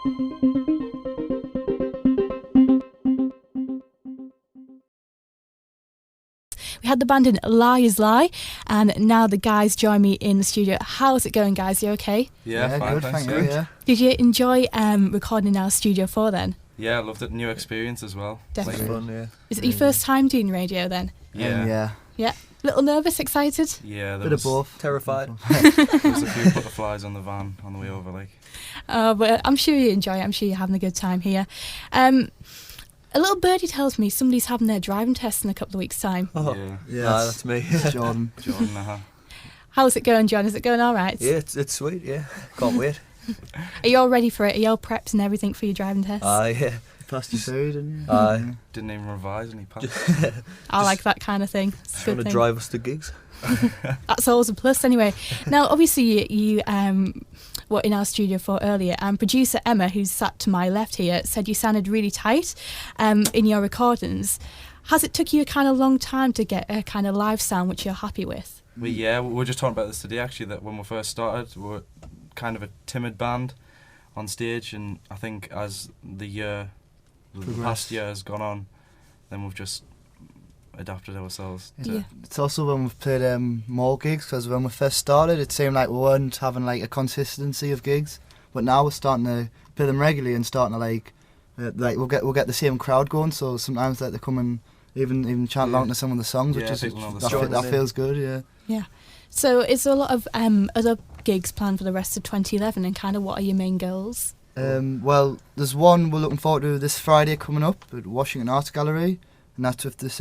We had the band in Lie Is Lie, and now the guys join me in the studio. How's it going, guys? You okay? Yeah, fine, good, thanks. thank you. Yeah. Did you enjoy recording in our Studio 4 then? Yeah, I loved it. New experience as well. Definitely. Fun, yeah. Is it your first time doing radio then? Yeah. Yeah. Little nervous, excited? Yeah, there Bit was, of both. Terrified. there was a few butterflies on the van on the way over, like. But I'm sure you enjoy it. I'm sure you're having a good time here. A little birdie tells me somebody's having their driving test in a couple of weeks' time. Oh, Yeah. yeah, that's me. Jordan. Jordan, How's it going, John? Is it going all right? Yeah, it's sweet, yeah. Can't wait. Are you all ready for it? Are you all prepped and everything for your driving test? Yeah. Passed your food and Didn't even revise and he passed. I like that kind of thing. It's a Just good want to thing. drive us to gigs. That's always a plus anyway. Now, obviously, you were in our studio for earlier, and producer Emma, who's sat to my left here, said you sounded really tight in your recordings. Has it took you a kind of long time to get a kind of live sound which you're happy with? We were just talking about this today actually, that when we first started we were kind of a timid band on stage, and I think as the past year has gone on, then we've just adapted ourselves to Yeah. it's also when we've played more gigs, because when we first started it seemed like we weren't having like a consistency of gigs, but now we're starting to play them regularly and starting to like we'll get the same crowd going, so sometimes like they come and even chant along to some of the songs, which Yeah, is people know the that, songs. that feels good. Yeah. So is there a lot of other gigs planned for the rest of 2011, and kind of what are your main goals? Well, there's one we're looking forward to this Friday coming up at Washington Arts Gallery, and that's with this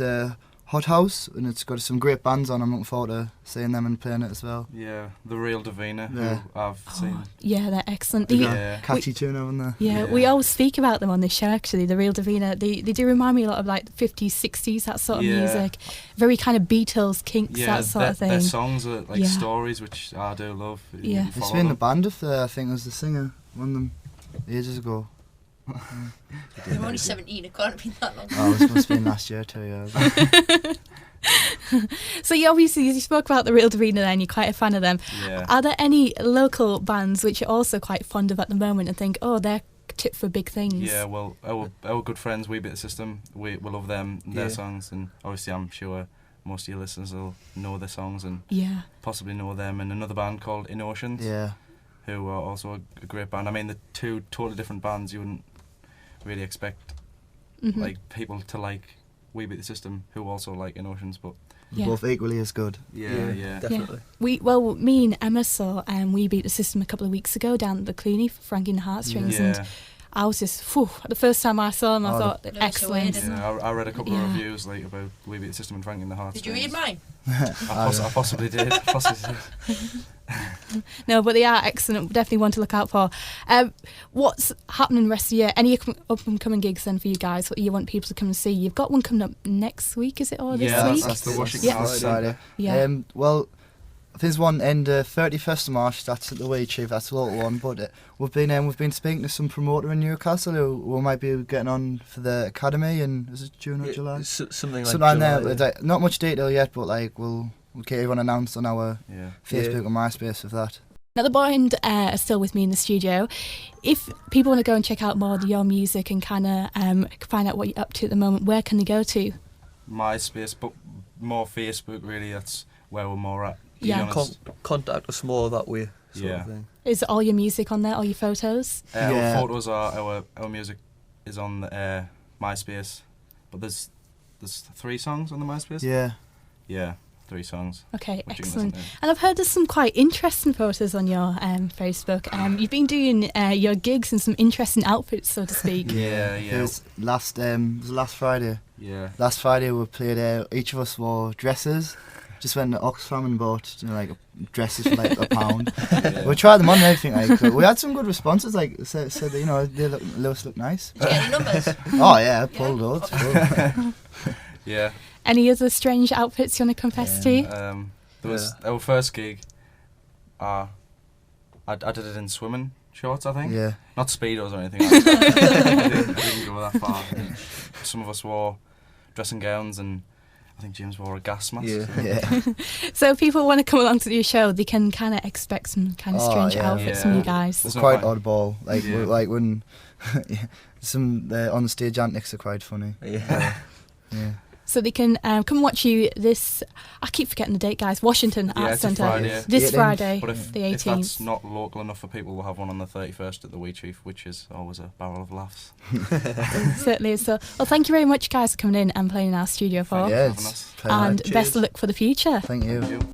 Hot House, and it's got some great bands on. I'm looking forward to seeing them and playing it as well. the Real Davina, Yeah. who I've seen. Yeah, they're excellent. They The- got Yeah. a catchy tune, haven't they? Yeah, Yeah. we always speak about them on this show actually, the Real Davina. They do remind me a lot of like the 50s, 60s, that sort of Yeah. music. Very kind of Beatles, Kinks, that sort of thing. Their songs are like Yeah. stories, which I do love. You Yeah. can It's follow been the them. band of I think it was the singer, one of them, ages ago. I'm only 17, it can't have been that long. Oh, this must have been last year, 2 years. So you obviously, you spoke about the Real Davina then, you're quite a fan of them. Yeah. Are there any local bands which you're also quite fond of at the moment and think, oh, they're tip for big things? Yeah, well, our good friends, We Beat the System, we love them, their Yeah. songs, and obviously I'm sure most of your listeners will know their songs and Yeah. possibly know them. And another band called In Oceans, Yeah. who are also a great band. I mean, the two totally different bands. You wouldn't really expect Mhm. like people to like We Beat the System, who also like In Oceans, but Yeah. Both equally as good. yeah. Definitely. Me and Emma saw We Beat the System a couple of weeks ago down at the Clooney for Frankie and the Heartstrings, and Yeah. I was just, the first time I saw them, I Oh, thought, Looks so excellent. weird. Yeah, I read a couple Yeah. of reviews like about We Beat the System and Frankie and the Heartstrings. Did you read mine? I possibly did. Possibly did. No, but they are excellent. Definitely one to look out for. What's happening the rest of the year? Any up and coming gigs then for you guys? What you want people to come and see? You've got one coming up next week, is it, or this Yeah, week? that's the Washington Yeah. Arts Friday. Yeah. Well, there's one end 31st of March. That's at the Way Chief. That's a little one. But we've been speaking to some promoter in Newcastle who might be getting on for the academy in, is it June or July? Something like Something July, there. Like, not much detail yet, but like we'll get everyone announced on our Yeah. Facebook and MySpace of that. Now the band are still with me in the studio. If people want to go and check out more of your music and kind of find out what you're up to at the moment, where can they go to? MySpace, but more Facebook really. That's where we're more at. to be Yeah. honest. Contact us more that way, sort Yeah. of thing. Is all your music on there, all your photos? Yeah. Our photos are our music is on MySpace, but there's 3 songs on the MySpace. Yeah. 3 songs. Okay, which you can excellent. listen to. And I've heard there's some quite interesting photos on your Facebook. You've been doing your gigs in some interesting outfits, so to speak. Yeah. It was last Friday. Yeah. Last Friday we played. Each of us wore dresses. Just went to Oxfam and bought like dresses for like £1. We tried them on and everything. Like, but we had some good responses. Like said that, they look nice. Did you get any numbers? Oh yeah, pulled loads. Full. Yeah. Any other strange outfits you want to confess to? There was our first gig. I did it in swimming shorts, I think. Yeah. Not speedos or anything. I didn't go that far. Some of us wore dressing gowns, and I think James wore a gas mask. Yeah. Yeah. So if people want to come along to your show, they can kind of expect some kind of Oh, strange yeah. outfits from you guys. There's It's no quite point. oddball. Like Yeah. like when some on the stage antics are quite funny. Yeah. Yeah. So they can come watch you this, I keep forgetting the date, guys, Washington Yeah, Arts it's a Centre. Friday. This 18th. Friday, But if the that's 18th. not local enough for people, we'll have one on the 31st at the Wee Chief, which is always a barrel of laughs. Certainly is. So, well, thank you very much, guys, for coming in and playing in our studio for. Thank you. Yeah, having it's us. pleasure. And Cheers. best of luck for the future. Thank you. Thank you.